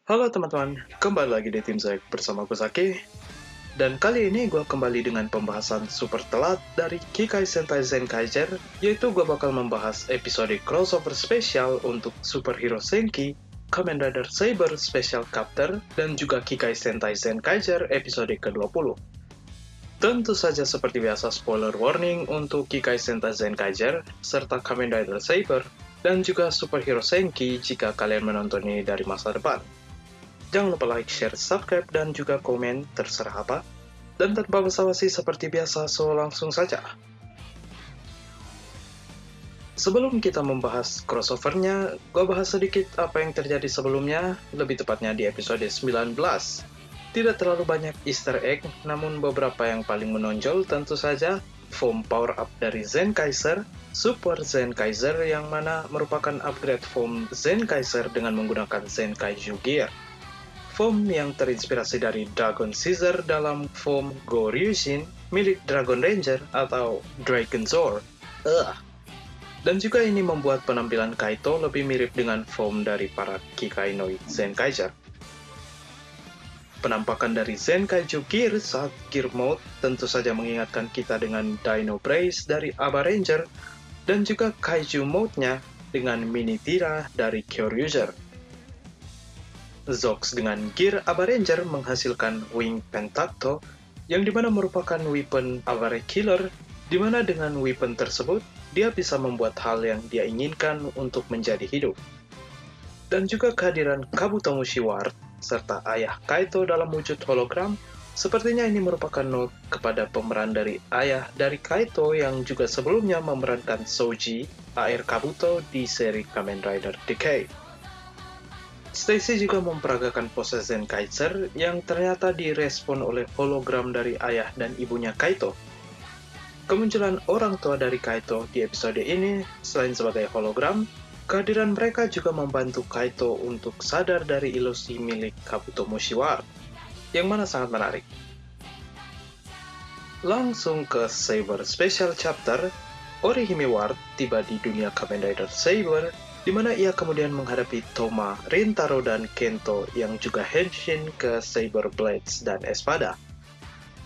Halo teman-teman, kembali lagi di Tim Zack bersama gue Zaki. Dan kali ini gue kembali dengan pembahasan super telat dari Kikai Sentai Zenkaiger, yaitu gue bakal membahas episode crossover spesial untuk Superhero Senki, Kamen Rider Saber Special Chapter, dan juga Kikai Sentai Zenkaiger episode ke-20. Tentu saja seperti biasa spoiler warning untuk Kikai Sentai Zenkaiger, serta Kamen Rider Saber, dan juga Superhero Senki jika kalian menonton ini dari masa depan. Jangan lupa like, share, subscribe, dan juga komen terserah apa. Dan tanpa basa-basi seperti biasa, so langsung saja. Sebelum kita membahas crossovernya, gue bahas sedikit apa yang terjadi sebelumnya, lebih tepatnya di episode 19. Tidak terlalu banyak easter egg, namun beberapa yang paling menonjol tentu saja foam power-up dari Zenkaiser, Super Zenkaiser yang mana merupakan upgrade foam Zenkaiser dengan menggunakan Zenkaiju Gear. Foam yang terinspirasi dari Dragon Caesar dalam foam Goryushin milik Dragon Ranger atau Dragon Zord. Dan juga ini membuat penampilan Kaito lebih mirip dengan foam dari para Kikainoid Zenkaiger. Penampakan dari Zenkaiju Gear saat Gear Mode tentu saja mengingatkan kita dengan Dino Brace dari Aba Ranger dan juga Kaiju Mode-nya dengan Mini Tira dari Kyoryuger. Zox dengan Gear Aba Ranger menghasilkan Wing Pentacto yang dimana merupakan weapon Abare Killer, dimana dengan weapon tersebut dia bisa membuat hal yang dia inginkan untuk menjadi hidup. Dan juga kehadiran Kabuto Mushiwar serta ayah Kaito dalam wujud hologram, sepertinya ini merupakan note kepada pemeran dari ayah dari Kaito yang juga sebelumnya memerankan Soji, AR Kabuto di seri Kamen Rider Decade. Stacy juga memperagakan pose Zenkaiser yang ternyata direspon oleh hologram dari ayah dan ibunya Kaito. Kemunculan orang tua dari Kaito di episode ini, selain sebagai hologram, kehadiran mereka juga membantu Kaito untuk sadar dari ilusi milik Kabuto Mushiwar, yang mana sangat menarik. Langsung ke Saber Special Chapter, Orihime Ward tiba di dunia Kamen Rider Saber, di mana ia kemudian menghadapi Toma, Rintaro, dan Kento yang juga henshin ke Saber Blades dan Espada.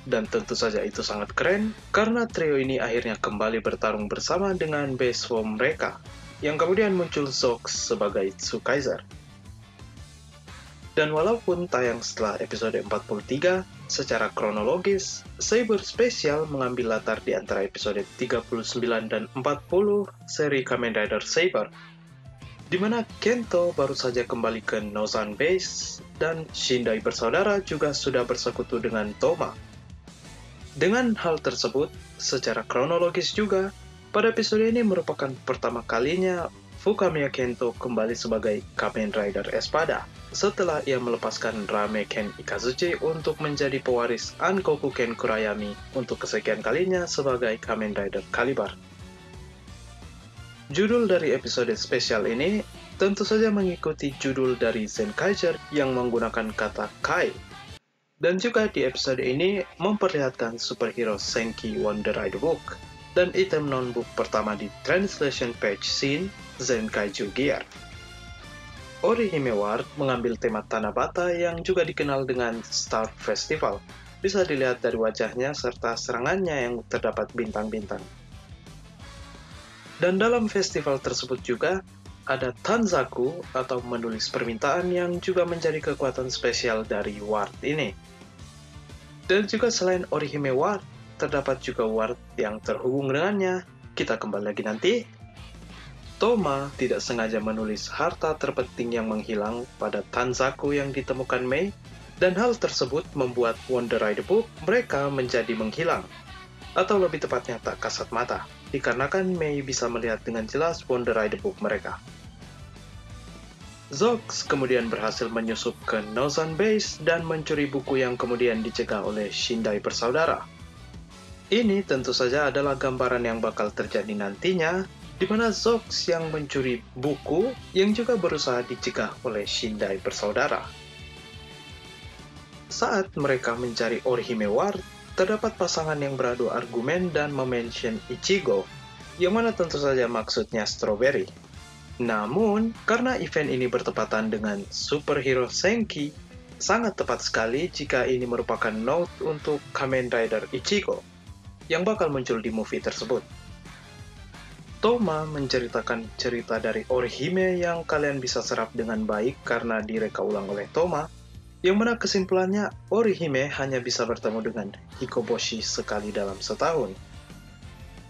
Dan tentu saja itu sangat keren, karena trio ini akhirnya kembali bertarung bersama dengan base form mereka, yang kemudian muncul Zox sebagai Tsukaiser. Dan walaupun tayang setelah episode 43, secara kronologis, Saber Special mengambil latar di antara episode 39 dan 40 seri Kamen Rider Saber, di mana Kento baru saja kembali ke Nozan Base dan Shindai bersaudara juga sudah bersekutu dengan Toma. Dengan hal tersebut, secara kronologis juga, pada episode ini merupakan pertama kalinya Fukamiya Kento kembali sebagai Kamen Rider Espada setelah ia melepaskan Rame Ken Ikazuchi untuk menjadi pewaris Ankoku Ken Kurayami untuk kesekian kalinya sebagai Kamen Rider Calibar. Judul dari episode spesial ini tentu saja mengikuti judul dari Zenkaiger yang menggunakan kata Kai. Dan juga di episode ini memperlihatkan superhero Senki Wonder Rider Book dan item non-book pertama di translation page scene Zenkaiju Gear. Orihime Ward mengambil tema Tanabata yang juga dikenal dengan Star Festival. Bisa dilihat dari wajahnya serta serangannya yang terdapat bintang-bintang. Dan dalam festival tersebut juga, ada Tanzaku atau menulis permintaan yang juga menjadi kekuatan spesial dari Ward ini. Dan juga selain Orihime Ward, terdapat juga Ward yang terhubung dengannya. Kita kembali lagi nanti. Toma tidak sengaja menulis harta terpenting yang menghilang pada Tanzaku yang ditemukan Mei, dan hal tersebut membuat Wonder Rider Book mereka menjadi menghilang. Atau lebih tepatnya tak kasat mata, dikarenakan Mei bisa melihat dengan jelas Wonder Rider Book mereka. Zox kemudian berhasil menyusup ke Nozan Base dan mencuri buku yang kemudian dicegah oleh Shindai bersaudara. Ini tentu saja adalah gambaran yang bakal terjadi nantinya, di mana Zox yang mencuri buku yang juga berusaha dicegah oleh Shindai bersaudara. Saat mereka mencari Orihime Ward, terdapat pasangan yang beradu argumen dan memention Ichigo, yang mana tentu saja maksudnya strawberry. Namun, karena event ini bertepatan dengan superhero Senki, sangat tepat sekali jika ini merupakan note untuk Kamen Rider Ichigo yang bakal muncul di movie tersebut. Toma menceritakan cerita dari Orihime yang kalian bisa serap dengan baik karena direka ulang oleh Toma, yang mana kesimpulannya Orihime hanya bisa bertemu dengan Hikoboshi sekali dalam setahun.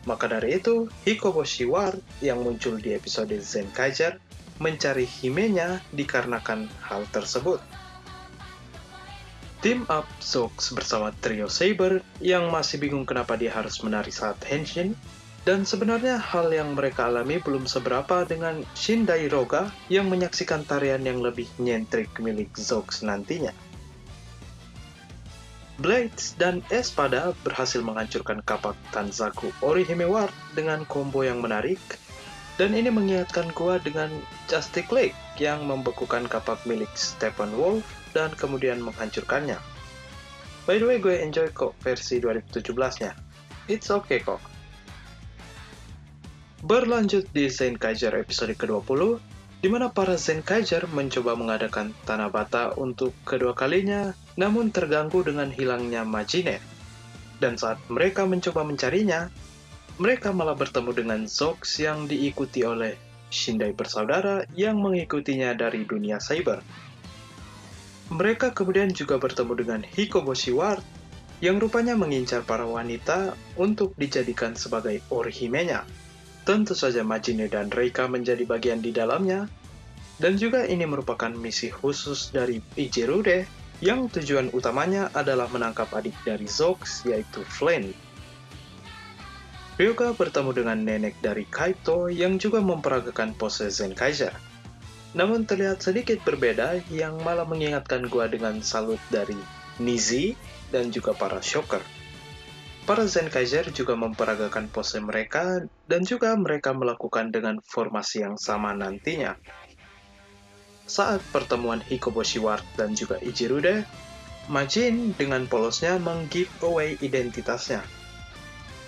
Maka dari itu, Hikoboshi Ward yang muncul di episode Zenkaiger mencari himenya dikarenakan hal tersebut. Team up Zox bersama trio Saber yang masih bingung kenapa dia harus menari saat henshin, dan sebenarnya hal yang mereka alami belum seberapa dengan Shindai Roga yang menyaksikan tarian yang lebih nyentrik milik Zox nantinya. Blades dan Espada berhasil menghancurkan kapak Tanzaku Orihime Ward dengan combo yang menarik, dan ini mengingatkan gua dengan Justice League yang membekukan kapak milik Steppenwolf dan kemudian menghancurkannya. By the way, gue enjoy kok versi 2017-nya. It's okay kok. Berlanjut di Zenkaiger episode ke-20, di mana para Zenkaiger mencoba mengadakan Tanabata untuk kedua kalinya, namun terganggu dengan hilangnya Majine. Dan saat mereka mencoba mencarinya, mereka malah bertemu dengan Zox yang diikuti oleh Shindai bersaudara yang mengikutinya dari dunia cyber. Mereka kemudian juga bertemu dengan Hikoboshi Ward yang rupanya mengincar para wanita untuk dijadikan sebagai Orihimenya. Tentu saja Majine dan Reika menjadi bagian di dalamnya, dan juga ini merupakan misi khusus dari Ichirude yang tujuan utamanya adalah menangkap adik dari Zox, yaitu Flint. Ryoga bertemu dengan nenek dari Kaito yang juga memperagakan pose Zenkaiger. Namun terlihat sedikit berbeda yang malah mengingatkan gua dengan salut dari Nizi dan juga para Shocker. Para Zenkaiger juga memperagakan pose mereka dan juga mereka melakukan dengan formasi yang sama nantinya. Saat pertemuan Hikoboshi Ward dan juga Ichirude, Majin dengan polosnya meng-giveaway identitasnya.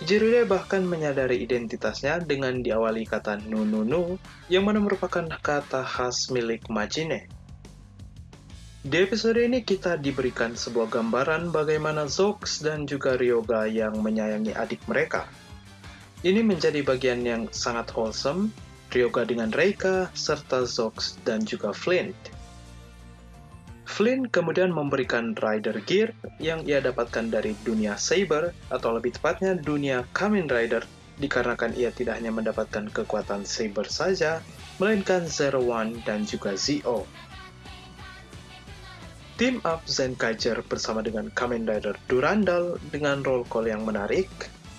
Ichirude bahkan menyadari identitasnya dengan diawali kata Nununu yang mana merupakan kata khas milik Majine. Di episode ini kita diberikan sebuah gambaran bagaimana Zox dan juga Ryoga yang menyayangi adik mereka. Ini menjadi bagian yang sangat wholesome, Ryoga dengan Reika, serta Zox dan juga Flint. Flint kemudian memberikan Rider Gear yang ia dapatkan dari dunia Saber, atau lebih tepatnya dunia Kamen Rider, dikarenakan ia tidak hanya mendapatkan kekuatan Saber saja, melainkan Zero One dan juga Zio. Team up Zenkaiger bersama dengan Kamen Rider Durandal dengan roll call yang menarik,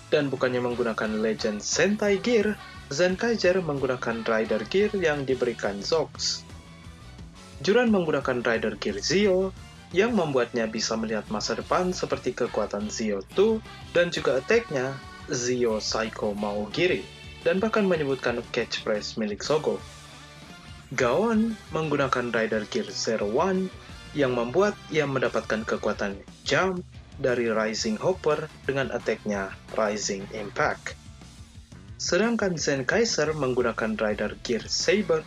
dan bukannya menggunakan Legend Sentai Gear, Zenkaiger menggunakan Rider Gear yang diberikan Zox. Juran menggunakan Rider Gear Zio, yang membuatnya bisa melihat masa depan seperti kekuatan Zio 2 dan juga attack-nya Zio Psycho Maogiri, dan bahkan menyebutkan catchphrase milik Sogo. Gaon menggunakan Rider Gear Zero One, yang membuat ia mendapatkan kekuatan Jump dari Rising Hopper dengan attack-nya Rising Impact. Sedangkan Zenkaiser menggunakan Rider Gear Saber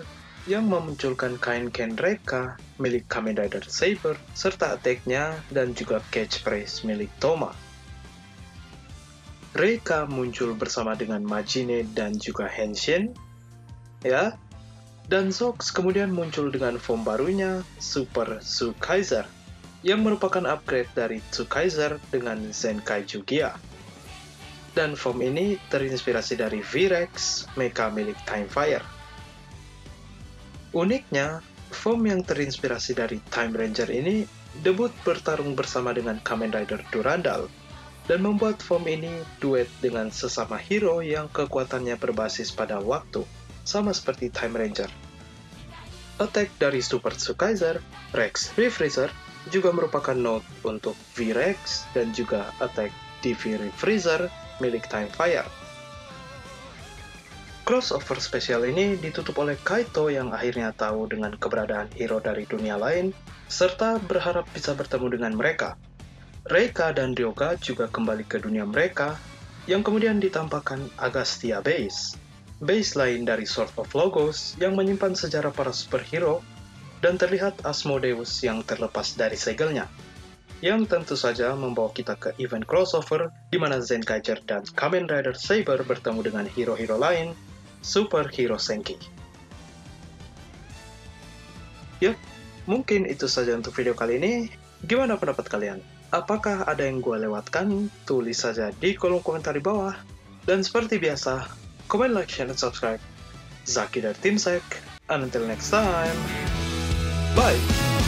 yang memunculkan kain Ken Reika milik Kamen Rider Saber serta attack-nya dan juga catchphrase milik Toma. Reika muncul bersama dengan Majine dan juga Henshin, ya. Dan Zox kemudian muncul dengan form barunya, Super Tsukaizer, yang merupakan upgrade dari Tsukaizer dengan Zenkaiju Gia. Dan form ini terinspirasi dari V-Rex, mecha milik Time Fire. Uniknya, form yang terinspirasi dari Time Ranger ini debut bertarung bersama dengan Kamen Rider Durandal, dan membuat form ini duet dengan sesama hero yang kekuatannya berbasis pada waktu, sama seperti Time Ranger. Attack dari Super Tsukaizer, Rex Refreezer, juga merupakan note untuk V-Rex dan juga attack DV Refreezer milik Time Fire. Crossover spesial ini ditutup oleh Kaito yang akhirnya tahu dengan keberadaan hero dari dunia lain, serta berharap bisa bertemu dengan mereka. Reika dan Ryoga juga kembali ke dunia mereka, yang kemudian ditampakkan Agastia Base. base lain dari Sword of Logos yang menyimpan sejarah para superhero, dan terlihat Asmodeus yang terlepas dari segelnya, yang tentu saja membawa kita ke event crossover di mana Zenkaiger dan Kamen Rider Saber bertemu dengan hero-hero lain, Superhero Senki. Yap, mungkin itu saja untuk video kali ini. Gimana pendapat kalian? Apakah ada yang gue lewatkan? Tulis saja di kolom komentar di bawah. Dan seperti biasa, comment, like, share, dan subscribe. Zaki dari Tim Sek. Until next time. Bye!